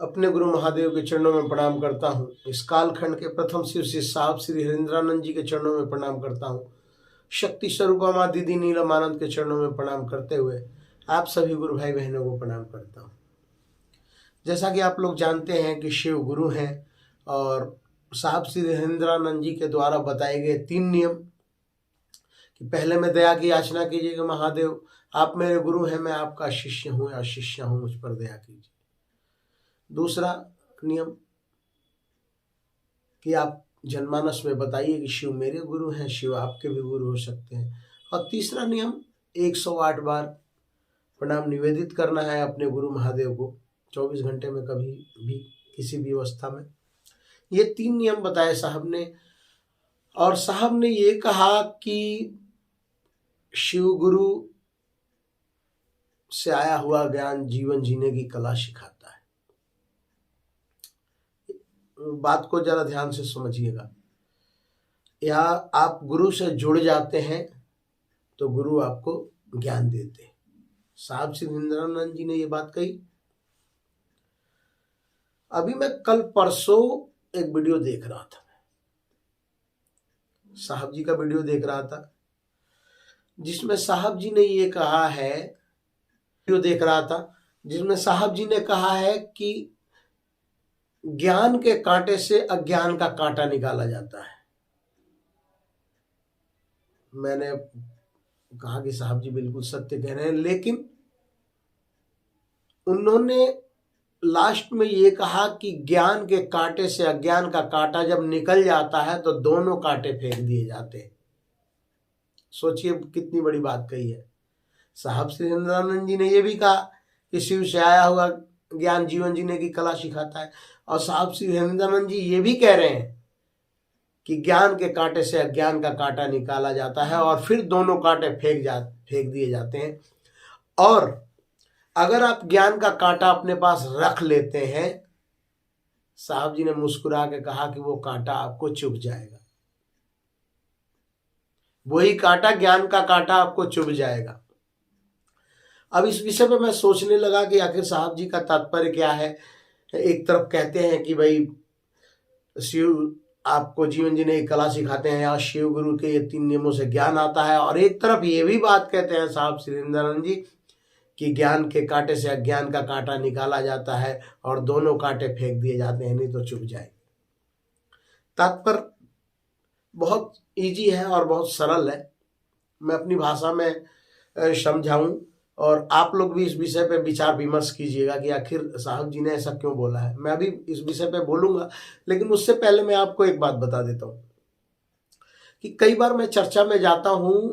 अपने गुरु महादेव के चरणों में प्रणाम करता हूँ। इस कालखंड के प्रथम शिव शिष्य साहब श्री हरिंद्रानंद जी के चरणों में प्रणाम करता हूँ। शक्ति स्वरूपा माँ दीदी नीलम आनंद के चरणों में प्रणाम करते हुए आप सभी गुरु भाई बहनों को प्रणाम करता हूँ। जैसा कि आप लोग जानते हैं कि शिव गुरु हैं और साहब श्री हरिंद्रानंद जी के द्वारा बताए गए 3 नियम कि पहले में दया की याचना कीजिए कि महादेव आप मेरे गुरु हैं, मैं आपका शिष्य हूँ या शिष्या हूँ, मुझ पर दया कीजिए। दूसरा नियम कि आप जनमानस में बताइए कि शिव मेरे गुरु हैं, शिव आपके भी गुरु हो सकते हैं। और तीसरा नियम 108 बार प्रणाम निवेदित करना है अपने गुरु महादेव को 24 घंटे में, कभी भी किसी भी अवस्था में। ये 3 नियम बताए साहब ने। और साहब ने ये कहा कि शिव गुरु से आया हुआ ज्ञान जीवन जीने की कला सिखाता है। बात को जरा ध्यान से समझिएगा। या आप गुरु से जुड़ जाते हैं तो गुरु आपको ज्ञान देते हैं। साहब श्री हरिंद्रानंद जी ने ये बात कही। अभी मैं कल परसों एक वीडियो देख रहा था, साहब जी का वीडियो देख रहा था, जिसमें साहब जी ने ये कहा है, वीडियो देख रहा था जिसमें साहब जी ने कहा है कि ज्ञान के कांटे से अज्ञान का कांटा निकाला जाता है। मैंने कहा कि साहब जी बिल्कुल सत्य कह रहे हैं, लेकिन उन्होंने लास्ट में ये कहा कि ज्ञान के कांटे से अज्ञान का कांटा जब निकल जाता है तो दोनों कांटे फेंक दिए जाते हैं। सोचिए कितनी बड़ी बात कही है। साहब श्री हरिंद्रानंद जी ने यह भी कहा कि शिव से आया हुआ ज्ञान जीवन जीने की कला सिखाता है, और साहब श्री हरिंद्रानंद जी ये भी कह रहे हैं कि ज्ञान के कांटे से अज्ञान का कांटा निकाला जाता है और फिर दोनों कांटे फेंक दिए जाते हैं। और अगर आप ज्ञान का कांटा अपने पास रख लेते हैं, साहब जी ने मुस्कुरा के कहा कि वो कांटा आपको चुभ जाएगा, वही कांटा ज्ञान का कांटा आपको चुभ जाएगा। अब इस विषय पे मैं सोचने लगा कि आखिर साहब जी का तात्पर्य क्या है। एक तरफ कहते हैं कि भाई शिव आपको जीवन जीने की कला सिखाते हैं या शिव गुरु के ये 3 नियमों से ज्ञान आता है, और एक तरफ ये भी बात कहते हैं साहब श्री हरिंद्रानंद जी कि ज्ञान के कांटे से अज्ञान का कांटा निकाला जाता है और दोनों कांटे फेंक दिए जाते हैं, नहीं तो चुभ जाएंगे। तात्पर्य बहुत इजी है और बहुत सरल है। मैं अपनी भाषा में समझाऊं और आप लोग भी इस विषय पे विचार विमर्श कीजिएगा कि आखिर साहब जी ने ऐसा क्यों बोला है। मैं अभी इस विषय पे बोलूंगा, लेकिन उससे पहले मैं आपको एक बात बता देता हूं कि कई बार मैं चर्चा में जाता हूं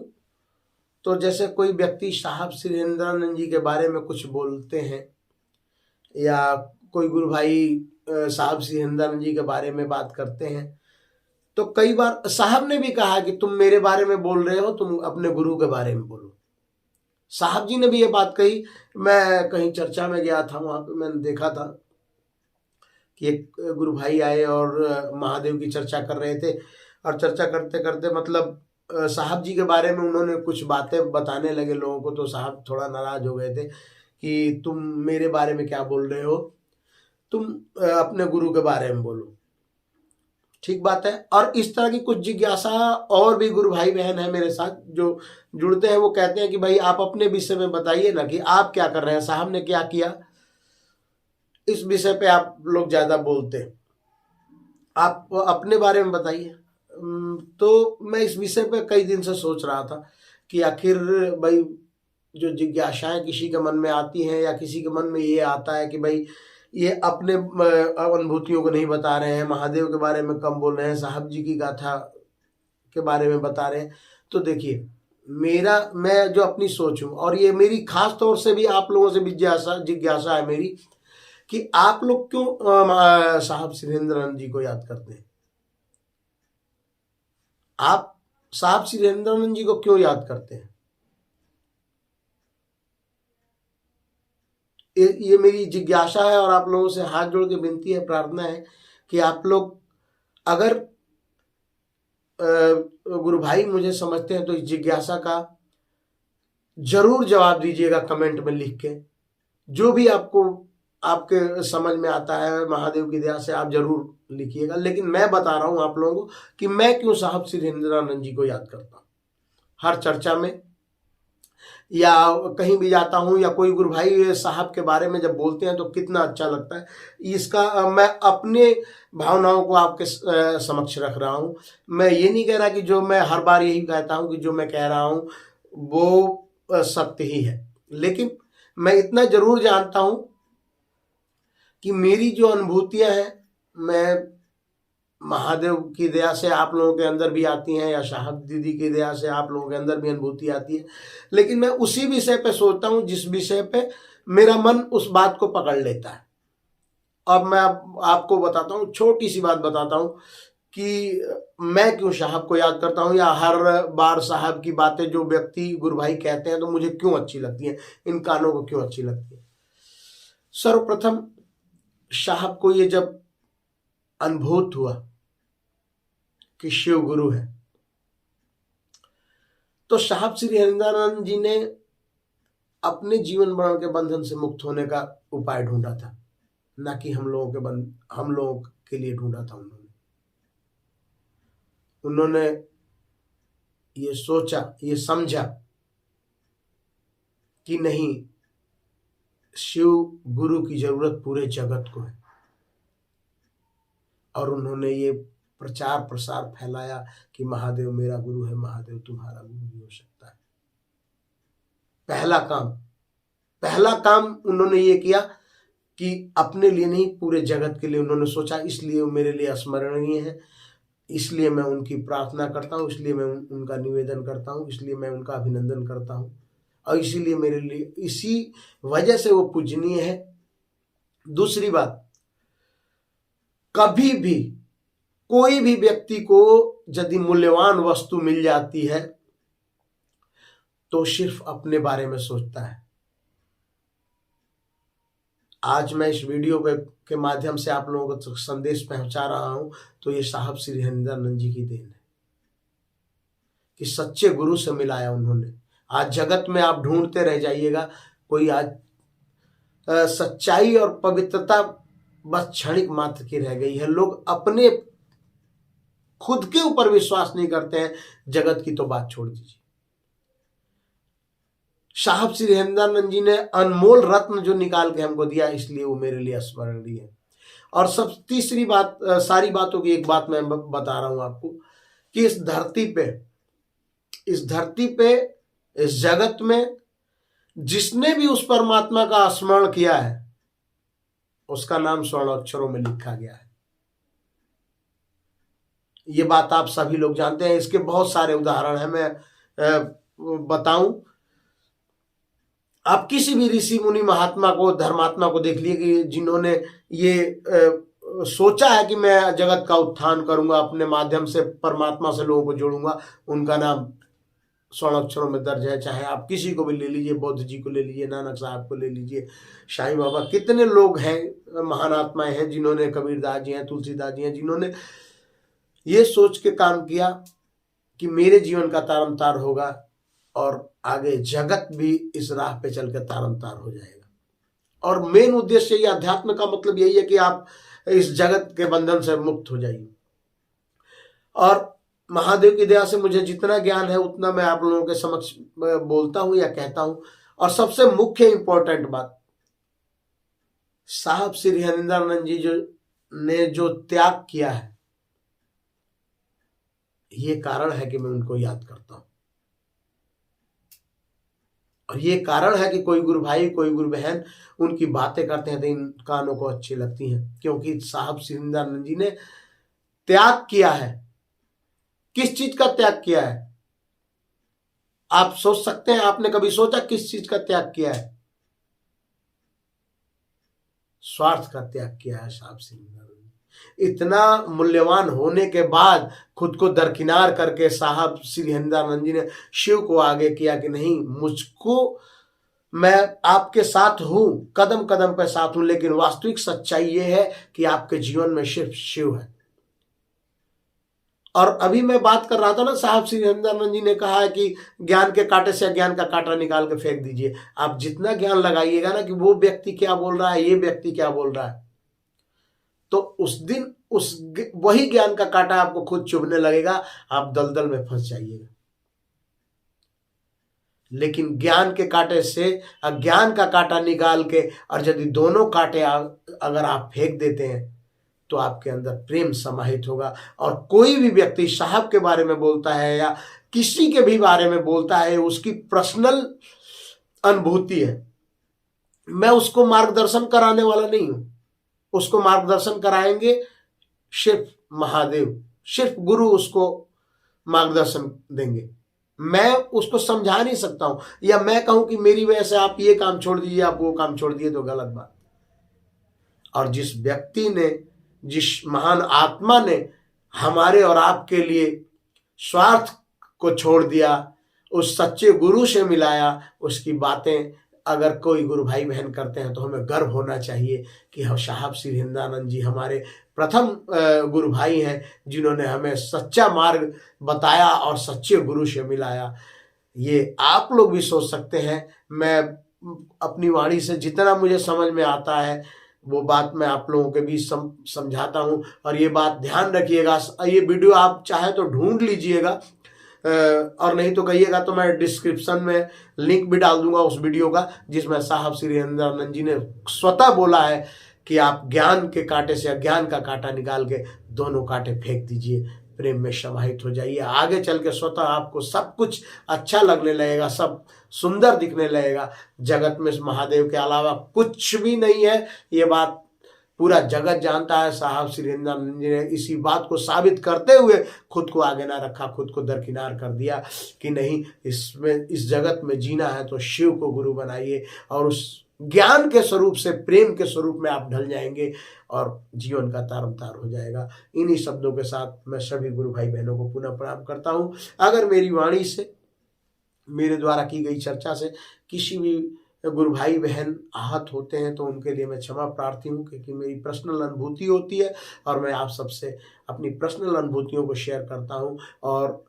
तो जैसे कोई व्यक्ति साहब श्री हरिंद्रानंद जी के बारे में कुछ बोलते हैं या कोई गुरु भाई साहब श्री हरिंद्रानंद जी के बारे में बात करते हैं, तो कई बार साहब ने भी कहा कि तुम मेरे बारे में बोल रहे हो, तुम अपने गुरु के बारे में बोलो। साहब जी ने भी ये बात कही। मैं कहीं चर्चा में गया था, वहां पे मैंने देखा था कि एक गुरु भाई आए और महादेव की चर्चा कर रहे थे, और चर्चा करते करते मतलब साहब जी के बारे में उन्होंने कुछ बातें बताने लगे लोगों को, तो साहब थोड़ा नाराज हो गए थे कि तुम मेरे बारे में क्या बोल रहे हो, तुम अपने गुरु के बारे में बोलो। ठीक बात है। और इस तरह की कुछ जिज्ञासा और भी गुरु भाई बहन है मेरे साथ जो जुड़ते हैं, वो कहते हैं कि भाई आप अपने विषय में बताइए ना कि आप क्या कर रहे हैं, साहब ने क्या किया, इस विषय पे आप लोग ज्यादा बोलते हैं, आप अपने बारे में बताइए। तो मैं इस विषय पे कई दिन से सोच रहा था कि आखिर भाई जो जिज्ञासाएं किसी के मन में आती हैं या किसी के मन में ये आता है कि भाई ये अपने अनुभूतियों को नहीं बता रहे हैं, महादेव के बारे में कम बोल रहे हैं, साहब जी की गाथा के बारे में बता रहे हैं। तो देखिए मैं जो अपनी सोच हूं, और ये मेरी खास तौर से भी आप लोगों से भी जिज्ञासा है मेरी कि आप लोग क्यों साहब श्री हरिंद्रानंद जी को याद करते हैं। आप साहब श्री हरिंद्रानंद जी को क्यों याद करते हैं, ये मेरी जिज्ञासा है। और आप लोगों से हाथ जोड़ के विनती है, प्रार्थना है कि आप लोग अगर गुरु भाई मुझे समझते हैं तो इस जिज्ञासा का जरूर जवाब दीजिएगा कमेंट में लिख के। जो भी आपको आपके समझ में आता है महादेव की दया से, आप जरूर लिखिएगा। लेकिन मैं बता रहा हूं आप लोगों को कि मैं क्यों साहब श्री हरिंद्रानंद जी को याद करता हूं। हर चर्चा में या कहीं भी जाता हूं या कोई गुरु भाई साहब के बारे में जब बोलते हैं तो कितना अच्छा लगता है। इसका मैं अपने भावनाओं को आपके समक्ष रख रहा हूं। मैं ये नहीं कह रहा कि जो मैं हर बार यही कहता हूं कि जो मैं कह रहा हूं वो सत्य ही है, लेकिन मैं इतना जरूर जानता हूं कि मेरी जो अनुभूतियां हैं, मैं महादेव की दया से आप लोगों के अंदर भी आती हैं या साहब दीदी की दया से आप लोगों के अंदर भी अनुभूति आती है, लेकिन मैं उसी विषय पे सोचता हूं जिस विषय पे मेरा मन उस बात को पकड़ लेता है। अब मैं आपको बताता हूं, छोटी सी बात बताता हूं कि मैं क्यों साहब को याद करता हूं, या हर बार साहब की बातें जो व्यक्ति गुरु भाई कहते हैं तो मुझे क्यों अच्छी लगती है, इन कानों को क्यों अच्छी लगती है। सर्वप्रथम साहब को ये जब अनुभूत हुआ कि शिव गुरु है, तो साहब श्री हरिंद्रानंद जी ने अपने जीवन मरण के बंधन से मुक्त होने का उपाय ढूंढा था, ना कि हम लोगों के लिए ढूंढा था। उन्होंने ये सोचा, ये समझा कि नहीं, शिव गुरु की जरूरत पूरे जगत को है, और उन्होंने ये प्रचार प्रसार फैलाया कि महादेव मेरा गुरु है, महादेव तुम्हारा गुरु भी हो सकता है। पहला काम उन्होंने ये किया कि अपने लिए नहीं, पूरे जगत के लिए उन्होंने सोचा। इसलिए वो मेरे लिए स्मरणीय है, इसलिए मैं उनकी प्रार्थना करता हूँ, इसलिए मैं उनका निवेदन करता हूँ, इसलिए मैं उनका अभिनंदन करता हूँ, और इसीलिए मेरे लिए, इसी वजह से वो पूजनीय है। दूसरी बात, कभी भी कोई भी व्यक्ति को यदि मूल्यवान वस्तु मिल जाती है तो सिर्फ अपने बारे में सोचता है। आज मैं इस वीडियो के माध्यम से आप लोगों को संदेश पहुंचा रहा हूं, तो ये साहब श्री हरिंद्रानंद जी की देन है कि सच्चे गुरु से मिलाया उन्होंने। आज जगत में आप ढूंढते रह जाइएगा, कोई आज सच्चाई और पवित्रता बस क्षणिक मात्र की रह गई है। लोग अपने खुद के ऊपर विश्वास नहीं करते हैं, जगत की तो बात छोड़ दीजिए। साहब श्री हरिंद्रानंद जी ने अनमोल रत्न जो निकाल के हमको दिया, इसलिए वो मेरे लिए स्मरणीय है। और सब तीसरी बात, सारी बातों की एक बात मैं बता रहा हूं आपको कि इस धरती पे इस जगत में जिसने भी उस परमात्मा का स्मरण किया है, उसका नाम स्वर्ण अक्षरों में लिखा गया है। ये बात आप सभी लोग जानते हैं। इसके बहुत सारे उदाहरण हैं, मैं बताऊं, आप किसी भी ऋषि मुनि महात्मा को, धर्मात्मा को देख लिए कि जिन्होंने ये सोचा है कि मैं जगत का उत्थान करूंगा, अपने माध्यम से परमात्मा से लोगों को जोड़ूंगा, उनका नाम स्वर्ण अक्षरों में दर्ज है। चाहे आप किसी को भी ले लीजिए, बौद्ध जी को ले लीजिए, नानक साहब को ले लीजिए, साईं बाबा, कितने लोग हैं, महान आत्माएं हैं जिन्होंने, कबीरदास जी हैं, तुलसीदास जी हैं, जिन्होंने ये सोच के काम किया कि मेरे जीवन का तारमतार होगा और आगे जगत भी इस राह पे चल के तारमतार हो जाएगा। और मेन उद्देश्य ये अध्यात्म का मतलब यही है कि आप इस जगत के बंधन से मुक्त हो जाइए। और महादेव की दया से मुझे जितना ज्ञान है उतना मैं आप लोगों के समक्ष बोलता हूं या कहता हूं। और सबसे मुख्य इंपॉर्टेंट बात, साहब श्री हरिंद्रानंद जी ने जो त्याग किया है, ये कारण है कि मैं उनको याद करता हूं। और ये कारण है कि कोई गुरु भाई, कोई गुरु बहन उनकी बातें करते हैं तो इन कानों को अच्छी लगती हैं, क्योंकि साहब श्री हरिंद्रानंद जी ने त्याग किया है। किस चीज का त्याग किया है? आप सोच सकते हैं, आपने कभी सोचा किस चीज का त्याग किया है? स्वार्थ का त्याग किया है साहब श्री हरिंद्रानंद। इतना मूल्यवान होने के बाद खुद को दरकिनार करके साहब श्री हरिंद्रानंद जी ने शिव को आगे किया कि नहीं, मुझको, मैं आपके साथ हूं, कदम कदम पे साथ हूं, लेकिन वास्तविक सच्चाई यह है कि आपके जीवन में सिर्फ शिव है। और अभी मैं बात कर रहा था ना, साहब श्री हरिंदरानंद जी ने कहा है कि ज्ञान के कांटे से अज्ञान का कांटा निकाल के फेंक दीजिए। आप जितना ज्ञान लगाइएगा ना कि वो व्यक्ति क्या बोल रहा है, ये व्यक्ति क्या बोल रहा है, तो उस दिन वही ज्ञान का कांटा आपको खुद चुभने लगेगा, आप दलदल में फंस जाइएगा। लेकिन ज्ञान के कांटे से अज्ञान का कांटा निकाल के, और यदि दोनों कांटे अगर आप फेंक देते हैं तो आपके अंदर प्रेम समाहित होगा। और कोई भी व्यक्ति साहब के बारे में बोलता है या किसी के भी बारे में बोलता है, उसकी पर्सनल अनुभूति है। मैं उसको मार्गदर्शन कराने वाला नहीं हूं, उसको मार्गदर्शन कराएंगे सिर्फ महादेव, सिर्फ गुरु उसको मार्गदर्शन देंगे। मैं उसको समझा नहीं सकता हूं, या मैं कहूं कि मेरी वजह से आप ये काम छोड़ दीजिए, आप वो काम छोड़ दिए, तो गलत बात। और जिस व्यक्ति ने, जिस महान आत्मा ने हमारे और आपके लिए स्वार्थ को छोड़ दिया, उस सच्चे गुरु से मिलाया, उसकी बातें अगर कोई गुरु भाई बहन करते हैं तो हमें गर्व होना चाहिए कि हम साहब श्री हरिंदरानंद जी हमारे प्रथम गुरु भाई हैं, जिन्होंने हमें सच्चा मार्ग बताया और सच्चे गुरु से मिलाया। ये आप लोग भी सोच सकते हैं। मैं अपनी वाणी से जितना मुझे समझ में आता है वो बात मैं आप लोगों के बीच समझाता हूँ। और ये बात ध्यान रखिएगा, ये वीडियो आप चाहे तो ढूंढ लीजिएगा, और नहीं तो कहिएगा तो मैं डिस्क्रिप्शन में लिंक भी डाल दूंगा उस वीडियो का, जिसमें साहब श्री हरिंदरानंद जी ने स्वतः बोला है कि आप ज्ञान के कांटे से अज्ञान का कांटा निकाल के दोनों कांटे फेंक दीजिए, प्रेम में समाहित हो जाइए। आगे चल के स्वतः आपको सब कुछ अच्छा लगने लगेगा, सब सुंदर दिखने लगेगा। जगत में महादेव के अलावा कुछ भी नहीं है, ये बात पूरा जगत जानता है। साहब श्री हरिंदरानंद जी ने इसी बात को साबित करते हुए खुद को आगे ना रखा, खुद को दरकिनार कर दिया कि नहीं, इसमें इस जगत में जीना है तो शिव को गुरु बनाइए, और उस ज्ञान के स्वरूप से, प्रेम के स्वरूप में आप ढल जाएंगे और जीवन का तारमतार हो जाएगा। इन्हीं शब्दों के साथ मैं सभी गुरु भाई बहनों को पुनः प्रणाम करता हूं। अगर मेरी वाणी से, मेरे द्वारा की गई चर्चा से किसी भी गुरु भाई बहन आहत होते हैं तो उनके लिए मैं क्षमा प्रार्थी हूँ, क्योंकि मेरी पर्सनल अनुभूति होती है और मैं आप सबसे अपनी पर्सनल अनुभूतियों को शेयर करता हूँ। और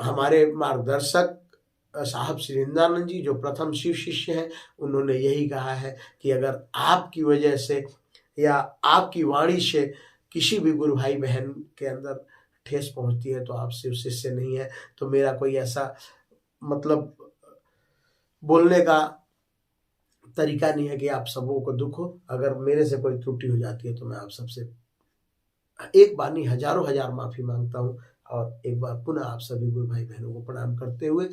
हमारे मार्गदर्शक साहब श्री हरिंदरानंद जी जो प्रथम शिव शिष्य हैं, उन्होंने यही कहा है कि अगर आपकी वजह से या आपकी वाणी से किसी भी गुरु भाई बहन के अंदर ठेस पहुंचती है तो आप शिव शिष्य नहीं है। तो मेरा कोई ऐसा मतलब बोलने का तरीका नहीं है कि आप सबों को दुख हो। अगर मेरे से कोई त्रुटि हो जाती है तो मैं आप सबसे एक बार नहीं, हजारों हजार माफी मांगता हूँ। और एक बार पुनः आप सभी गुरु भाई बहनों को प्रणाम करते हुए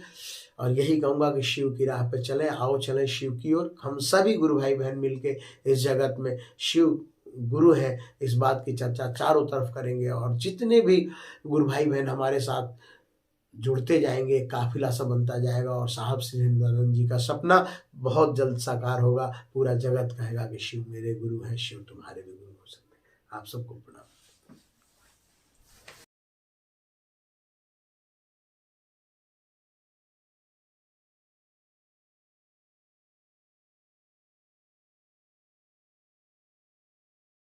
और यही कहूँगा कि शिव की राह पे चलें, आओ चलें शिव की ओर। हम सभी गुरु भाई बहन मिलके इस जगत में शिव गुरु है इस बात की चर्चा चारों तरफ करेंगे, और जितने भी गुरु भाई बहन हमारे साथ जुड़ते जाएंगे, काफिला सा बनता जाएगा, और साहब श्री हरिंदरानंद जी का सपना बहुत जल्द साकार होगा। पूरा जगत कहेगा कि शिव मेरे गुरु हैं, शिव तुम्हारे भी गुरु हो सकते हैं। आप सबको प्रणाम।